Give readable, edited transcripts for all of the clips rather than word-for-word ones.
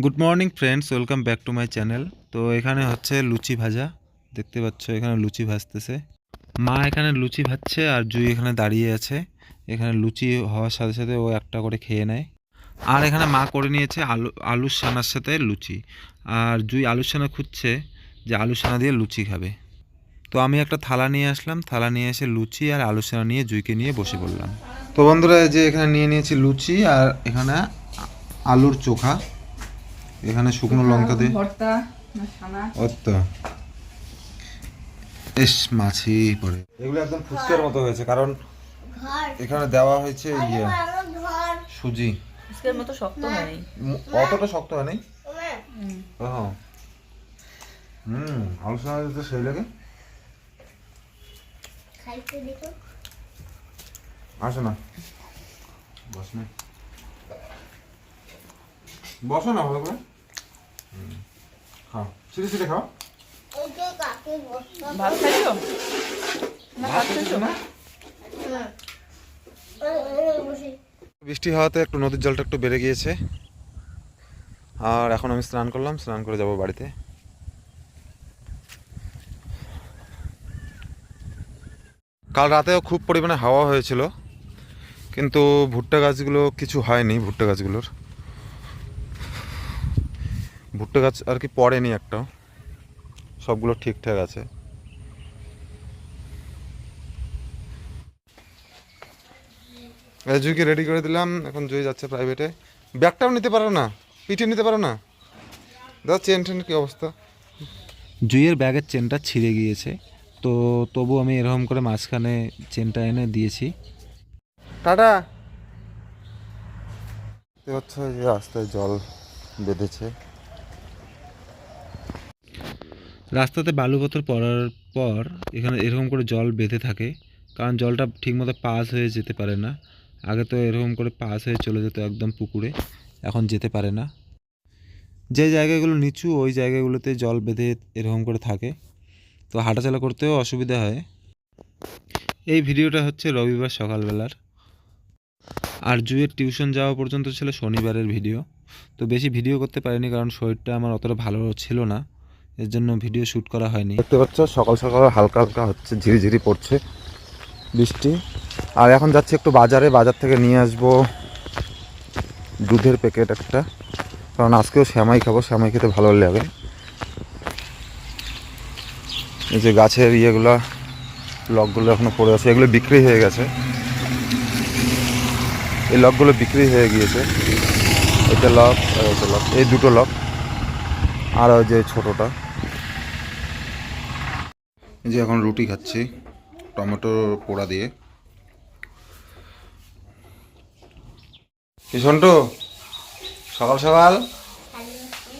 Good morning friends, welcome back to my channel. তো এখানে হচ্ছে লুচি ভাজা, দেখতে পাচ্ছ এখানে লুচি ভাজতেছে। মা এখানে লুচি ভাজছে আর জুই এখানে দাঁড়িয়ে আছে। এখানে লুচি হওয়ার সাথে সাথে ও একটা করে খেয়ে নেয়। আর এখানে মা করে নিয়েছে আলুর সানার সাথে লুচি। আর জুই আলুর সানা খুঁজছে যে আলুর সানা দিয়ে লুচি খাবে। তো আমি একটা থালা নিয়ে আসলাম, থালা নিয়ে এসে লুচি আর আলুর সানা নিয়ে জুইকে নিয়ে বসে পড়লাম। তো বন্ধুরা, এই যে এখানে নিয়ে নিয়েছি লুচি আর এখানে আলুর চোখা, এখানে শুকনো লঙ্কা দিয়ে ভর্তা না ছানা। তো বেশ মাছি পড়ে, এগুলো একদম ফুচকার মতো হয়েছে কারণ এখানে দেওয়া হয়েছে সুজি। ফুচকার মতো শক্ত হয়নি, অতটা শক্ত হয়নি। আলোচনা তো সেই লাগে আসো না, বসো না ভালো করে, খাও সিটে সিটে খাও। ভাত খাইছো না? ভাত খাইছো না? বৃষ্টি হওয়াতে একটু নদীর জলটা একটু বেড়ে গিয়েছে। আর এখন আমি স্নান করলাম, স্নান করে যাব বাড়িতে। কাল রাতেও খুব পরিমাণে হাওয়া হয়েছিল, কিন্তু ভুট্টা গাছগুলো কিছু হয়নি। ভুট্টা গাছ আর কি পড়েনি একটাও, সবগুলো ঠিকঠাক আছে। জুইকে রেডি করে দিলাম, এখন জুই যাচ্ছে প্রাইভেটে। ব্যাগটাও নিতে পারো না, পিঠে নিতে পারো না? দাদা চেন টেনের কী অবস্থা? জুইয়ের ব্যাগের চেনটা ছিঁড়ে গিয়েছে, তো তবু আমি এরকম করে মাঝখানে চেনটা এনে দিয়েছি। টাটা। দেখতে পাচ্ছ যে রাস্তায় জল বেঁধেছে। রাস্তাতে বালু পাথর পড়ার পর এখানে এরকম করে জল বেঁধে থাকে, কারণ জলটা ঠিকমতো পাস হয়ে যেতে পারে না। আগে তো এরকম করে পাস হয়ে চলে যেত একদম পুকুরে, এখন যেতে পারে না। যে জায়গাগুলো নিচু ওই জায়গাগুলোতে জল বেঁধে এরকম করে থাকে, তো হাঁটাচলা করতেও অসুবিধা হয়। এই ভিডিওটা হচ্ছে রবিবার সকালবেলার, আর জুয়ের টিউশন যাওয়া পর্যন্ত ছিল শনিবারের ভিডিও। তো বেশি ভিডিও করতে পারিনি কারণ শরীরটা আমার অতটা ভালো ছিল না, এর জন্য ভিডিও শ্যুট করা হয়নি। দেখতে পাচ্ছ সকাল সকাল হালকা হালকা হচ্ছে, ঝিরিঝিরি পড়ছে বৃষ্টি। আর এখন যাচ্ছি একটু বাজারে, বাজার থেকে নিয়ে আসবো দুধের প্যাকেট একটা, কারণ আজকেও শ্যামাই খাবো, শ্যামাই খেতে ভালো লাগে। এই যে গাছের ইয়েগুলো, লকগুলো এখনো পড়ে আছে, এগুলো বিক্রি হয়ে গেছে। এই লকগুলো বিক্রি হয়ে গিয়েছে, এটা লক আর এটা লক, এই দুটো লক আর ওই যে ছোটোটা। এই যে এখন রুটি খাচ্ছি টমেটো পোড়া দিয়ে। কি সন্টু, সকাল সকাল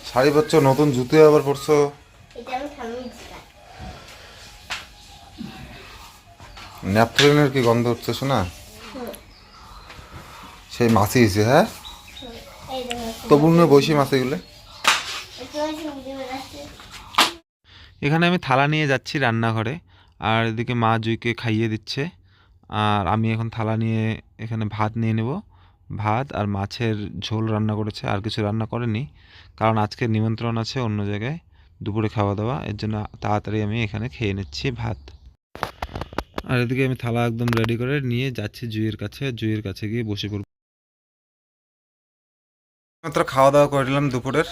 শাড়ি পরছো, নতুন জুতো আবার পরছো? ন্যাপথলিনের কি গন্ধ উঠছে শোনা? সেই মাছি হয়েছে। হ্যাঁ, তবু নয় বসি মাছিগুলো। এখানে আমি থালা নিয়ে যাচ্ছি রান্নাঘরে, আর এদিকে মা জুইকে খাইয়ে দিচ্ছে। আর আমি এখন থালা নিয়ে এখানে ভাত নিয়ে নেব। ভাত আর মাছের ঝোল রান্না করেছে, আর কিছু রান্না করেনি, কারণ আজকে নিমন্ত্রণ আছে অন্য জায়গায় দুপুরে খাওয়া দাওয়া, এর জন্য তাড়াতাড়ি আমি এখানে খেয়ে নিচ্ছি ভাত। আর এদিকে আমি থালা একদম রেডি করে নিয়ে যাচ্ছি জুইয়ের কাছে, জুইয়ের কাছে গিয়ে বসে পড়ব। মাত্র খাওয়া দাওয়া করে নিলাম দুপুরের,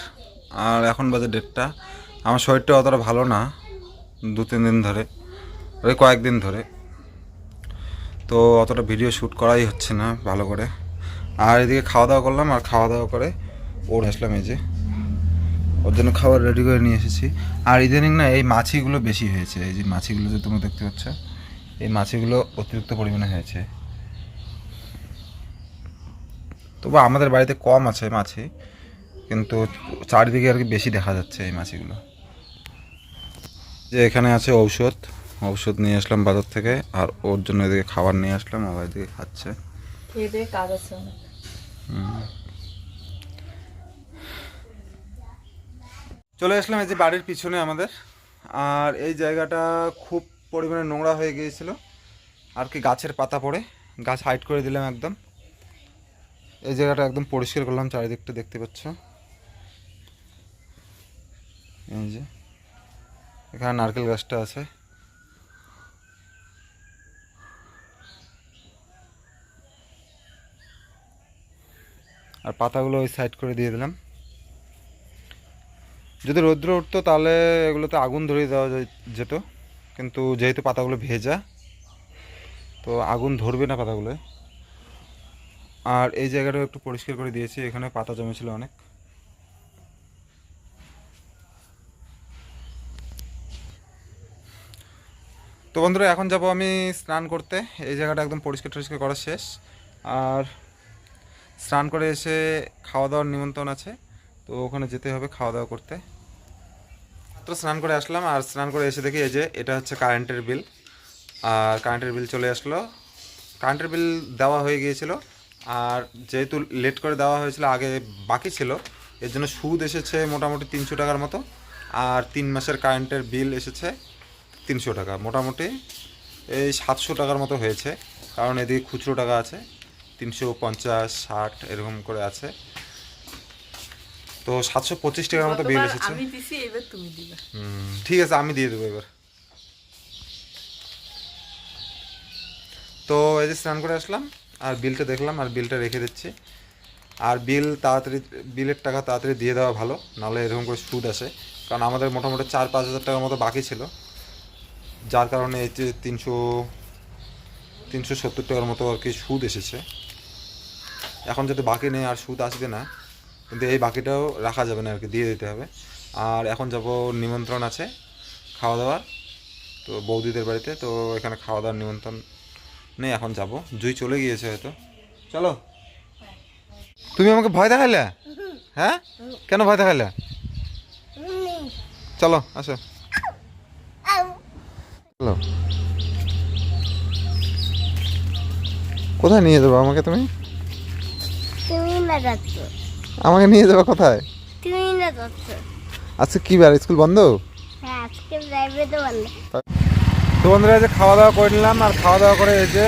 আর এখন বাজে 1:30। আমার শরীরটা অতটা ভালো না 2-3 দিন ধরে, ওই কয়েকদিন ধরে, তো অতটা ভিডিও শ্যুট করাই হচ্ছে না ভালো করে। আর এদিকে খাওয়া দাওয়া করলাম, আর খাওয়া দাওয়া করে ওর আসলাম, এই যে ওর জন্য খাবার রেডি করে নিয়ে এসেছি। আর ইদানিং না এই মাছিগুলো বেশি হয়েছে, এই যে মাছিগুলো যে তোমরা দেখতে পাচ্ছ, এই মাছিগুলো অতিরিক্ত পরিমাণে হয়েছে। তবু আমাদের বাড়িতে কম আছে মাছি, কিন্তু চারিদিকে আর কি বেশি দেখা যাচ্ছে এই মাছিগুলো। যে এখানে আছে ঔষধ নিয়ে আসলাম বাজার থেকে, আর ওর জন্য এদিকে খাবার নিয়ে আসলাম, আবার এদিকে খাচ্ছে। খেয়ে কাজ আছে অনেক। চলে আসলাম এই যে বাড়ির পিছনে আমাদের, আর এই জায়গাটা খুব পরিমাণে নোংরা হয়ে গিয়েছিল আর কি, গাছের পাতা পড়ে গাছ হাইড করে দিলাম একদম। এই জায়গাটা একদম পরিষ্কার করলাম, চারিদিকটা দেখতে পাচ্ছ। এই যে এখানে নারকেল গাছটা আছে। আর পাতাগুলো ওই সাইড করে দিয়ে দিলাম। যদি রৌদ্র উঠতো তাহলে এগুলোতে আগুন ধরিয়ে দেওয়া যেত, কিন্তু যেহেতু পাতাগুলো ভেজা তো আগুন ধরবে না পাতাগুলোয়। আর এই জায়গাটাও একটু পরিষ্কার করে দিয়েছি, এখানে পাতা জমেছিল অনেক। তো বন্ধুরা এখন যাব আমি স্নান করতে। এই জায়গাটা একদম পরিষ্কার টরিষ্কার করা শেষ। আর স্নান করে এসে খাওয়া দাওয়ার নিমন্ত্রণ আছে, তো ওখানে যেতে হবে খাওয়া দাওয়া করতে। তো স্নান করে আসলাম, আর স্নান করে এসে দেখি এই যে এটা হচ্ছে কারেন্টের বিল। আর কারেন্টের বিল চলে আসলো। কারেন্টের বিল দেওয়া হয়ে গিয়েছিল, আর যেহেতু লেট করে দেওয়া হয়েছিল, আগে বাকি ছিল, এর জন্য সুদ এসেছে মোটামুটি 300 টাকার মতো। আর 3 মাসের কারেন্টের বিল এসেছে 300 টাকা, মোটামুটি এই 700 টাকার মতো হয়েছে। কারণ এদিকে খুচরো টাকা আছে 350, 60 এরকম করে আছে। তো 725 টাকার মতো বিল এসেছে। আমি দিছি, এবার তুমি দিবে। ঠিক আছে, আমি দিয়ে দেবো এবার। তো এই যে স্নান করে আসলাম, আর বিলটা দেখলাম, আর বিলটা রেখে দিচ্ছি। আর বিলের টাকা তাড়াতাড়ি দিয়ে দেওয়া ভালো, নাহলে এরকম করে সুদ আসে। কারণ আমাদের মোটামুটি 4-5 হাজার টাকার মতো বাকি ছিল, যার কারণে এই যে 370 টাকার মতো আর কি সুদ এসেছে। এখন যদি বাকি নেই আর সুদ আসবে না, কিন্তু এই বাকিটাও রাখা যাবে না আর কি, দিয়ে দিতে হবে। আর এখন যাব নিমন্ত্রণ আছে খাওয়া দাওয়ার, তো বৌদিদের বাড়িতে। তো এখানে খাওয়া দাওয়ার নিমন্ত্রণ নেই, এখন যাব। জুই চলে গিয়েছে হয়তো। চলো। তুমি আমাকে ভয় দেখাইলে? হ্যাঁ, কেন ভয় দেখাইলে? চলো আসো, চলো। কোথায় নিয়ে যাবো আমাকে তুমি? তুমি না যাচ্ছ, আমাকে নিয়ে যাবো কোথায়? তুমি না যাচ্ছ। আজকে কি বার, স্কুল বন্ধ? হ্যাঁ, আজকে যাইবে তো বললে। তো বন্ধুরা এই যে খাওয়া দাওয়া করে নিলাম, আর খাওয়া দাওয়া করে এই যে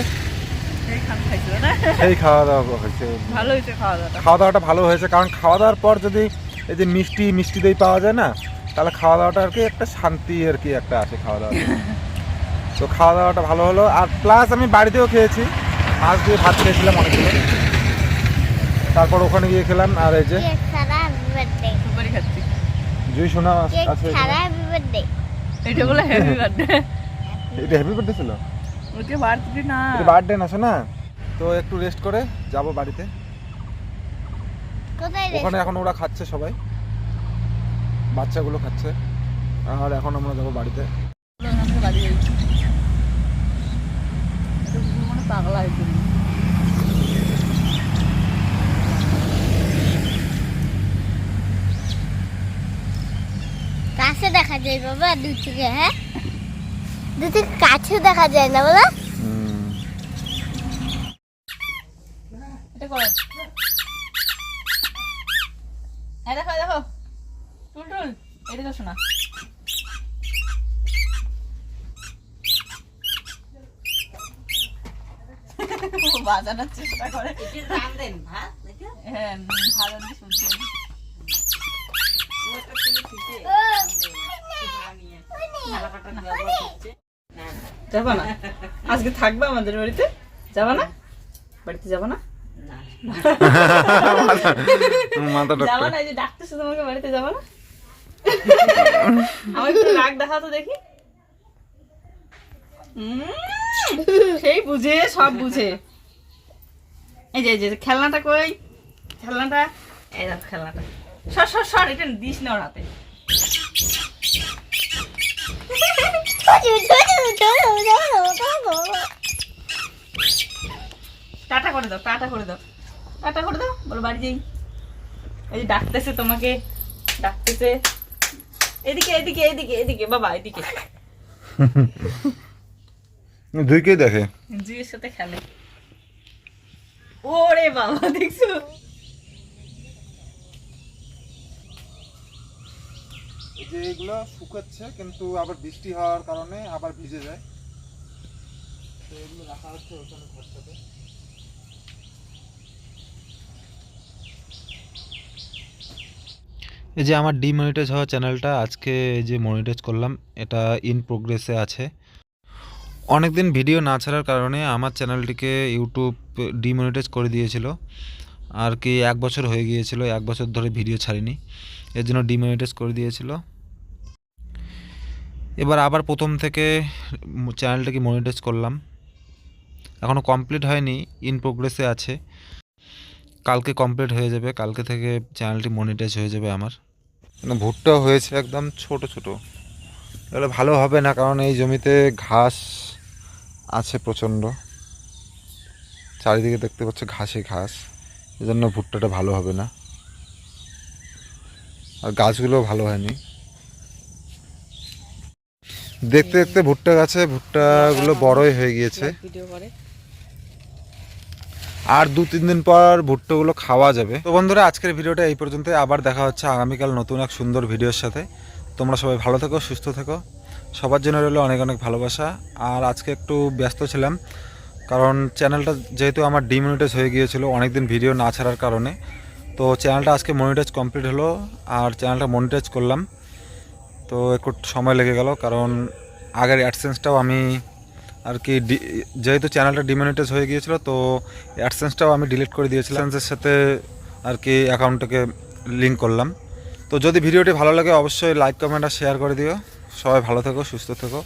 এইখানে খাইছিল না? সেই খাওয়া দাওয়া হয়েছে। ভালো হয়েছে খাওয়া দাওয়াটা। খাওয়া দাওয়াটা ভালো হয়েছে, কারণ খাওয়া দাওয়ার পর যদি এই যে মিষ্টি দই পাওয়া যায় না, তাহলে খাওয়া দাওয়াটা আর কি একটা শান্তি আর কি একটা আছে খাওয়া দাওয়া। তো খাওয়া দাওয়াটা ভালো হলো। আর প্লাস আমি বাড়িতেও খেয়েছি, মাছ দিয়ে ভাত খেয়েছিলাম অনেকগুলো, তারপর ওখানে গিয়ে খেলাম। আর এই যে কেক ছাড়া হ্যাপি বার্থডে, সুপারি খাচ্ছি। জুই সোনা কেক আছে ছাড়া এখানে। Happy birthday. এটা বলে হ্যাপি বার্থডে। এটা হ্যাপি বার্থডে ছিল? ওকে বার্থডে না, এটা বার্থডে না শোনা। তো একটু রেস্ট করে যাব বাড়িতে। কোথায় রে? ওখানে এখন ওরা খাচ্ছে, সবাই বাচ্চাগুলো খাচ্ছে, আর এখন আমরা যাবো বাড়িতে। বাড়ি যাচ্ছি। এটা মানে পাগলা হয়েছে। কাছে দেখা যায় বাবা, দূর থেকে। হ্যাঁ, দূর থেকে কাছে দেখা যায় না বলো। এটা করো। এই দেখো দেখো, টুলটুল এটা তো শোনা। বাজানোর চেষ্টা করে। হ্যাঁ, ভালো দিয়ে শুনছি। যাবা না? আজকে থাকবে আমাদের বাড়িতে? যাবা না? বাড়িতে যাবা না? যাবা না? এই যে ডাকতেছে তোমাকে, বাড়িতে যাবা না? আমার একটু রাগ দেখাও তো দেখি। সেই বুঝে, সব বুঝে। এই যে খেলনাটা কই? খেলনাটা এই দেখো, খেলনাটা সর সর সর, এটা দিস না ওর হাতে। টাটা করে দাও, টাটা করে দাও, টাটা করে দাও, বলো বাড়ি যাই। এই যে ডাকতেছে তোমাকে, ডাকতেছে। এদিকে এদিকে এদিকে এদিকে বাবা, এদিকে। দুইকেই দেখে, জুয়ের সাথে খেলে। ওরে বাবা, দেখছো? যে এগুলো শুকাচ্ছে, কিন্তু আবার বৃষ্টি হওয়ার কারণে আবার ভিজে যায়, তো এগুলো রাখা হচ্ছে ওখানে ঘরটাতে। এই যে আমার ডিমনিটাইজ হওয়া চ্যানেলটা আজকে যে মনিটাইজ করলাম, এটা ইন প্রোগ্রেসে আছে। অনেকদিন ভিডিও না ছাড়ার কারণে আমার চ্যানেলটিকে ইউটিউব ডিমনিটাইজ করে দিয়েছিল আর কি। 1 বছর হয়ে গিয়েছিল, 1 বছর ধরে ভিডিও ছাড়িনি, এর জন্য ডিমনিটাইজ করে দিয়েছিল। এবার আবার প্রথম থেকে চ্যানেলটাকে মনিটাইজ করলাম। এখনও কমপ্লিট হয়নি, ইন প্রোগ্রেসে আছে। কালকে কমপ্লিট হয়ে যাবে, কালকে থেকে চ্যানেলটি মনিটাইজ হয়ে যাবে আমার। মানে ভুট্টা হয়েছে একদম ছোট ছোট, এগুলো ভালো হবে না কারণ এই জমিতে ঘাস আছে প্রচণ্ড, চারিদিকে দেখতে পাচ্ছ ঘাসে ঘাস, এজন্য ভুট্টাটা ভালো হবে না, আর গাছগুলো ভালো হয়নি। দেখতে দেখতে ভুট্টা গাছে ভুট্টাগুলো বড়ই হয়ে গিয়েছে, ভিডিও করে। আর 2-3 দিন পর ভুট্টাগুলো খাওয়া যাবে। তো বন্ধুরা, আজকের ভিডিওটা এই পর্যন্ত, আবার দেখা হচ্ছে আগামীকাল নতুন এক সুন্দর ভিডিওর সাথে। তোমরা সবাই ভালো থেকো, সুস্থ থেকো, সবার জন্য রইলো অনেক অনেক ভালোবাসা। আর আজকে একটু ব্যস্ত ছিলাম কারণ চ্যানেলটা যেহেতু আমার ডিমনিটাইজ হয়ে গিয়েছিল অনেকদিন ভিডিও না ছাড়ার কারণে। তো চ্যানেলটা আজকে মনিটাইজ কমপ্লিট হলো, আর চ্যানেলটা মনিটাইজ করলাম। তো একটু সময় লেগে গেল কারণ আগের অ্যাডসেন্সটাও আমি আর কি যেহেতু চ্যানেলটা ডিমনিটাইজ হয়ে গিয়েছিল, তো অ্যাডসেন্সটাও আমি ডিলিট করে দিয়েছিলাম। অ্যাডসেন্সের সাথে আর কি অ্যাকাউন্টটাকে লিঙ্ক করলাম। তো যদি ভিডিওটি ভালো লাগে অবশ্যই লাইক কমেন্ট আর শেয়ার করে দিও। সবাই ভালো থেকো, সুস্থ থেকো,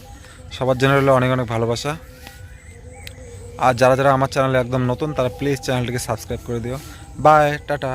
সবার জন্য হলো অনেক অনেক ভালোবাসা। আর যারা যারা আমার চ্যানেলে একদম নতুন তারা প্লিজ চ্যানেলটিকে সাবস্ক্রাইব করে দিও। Bye, tata.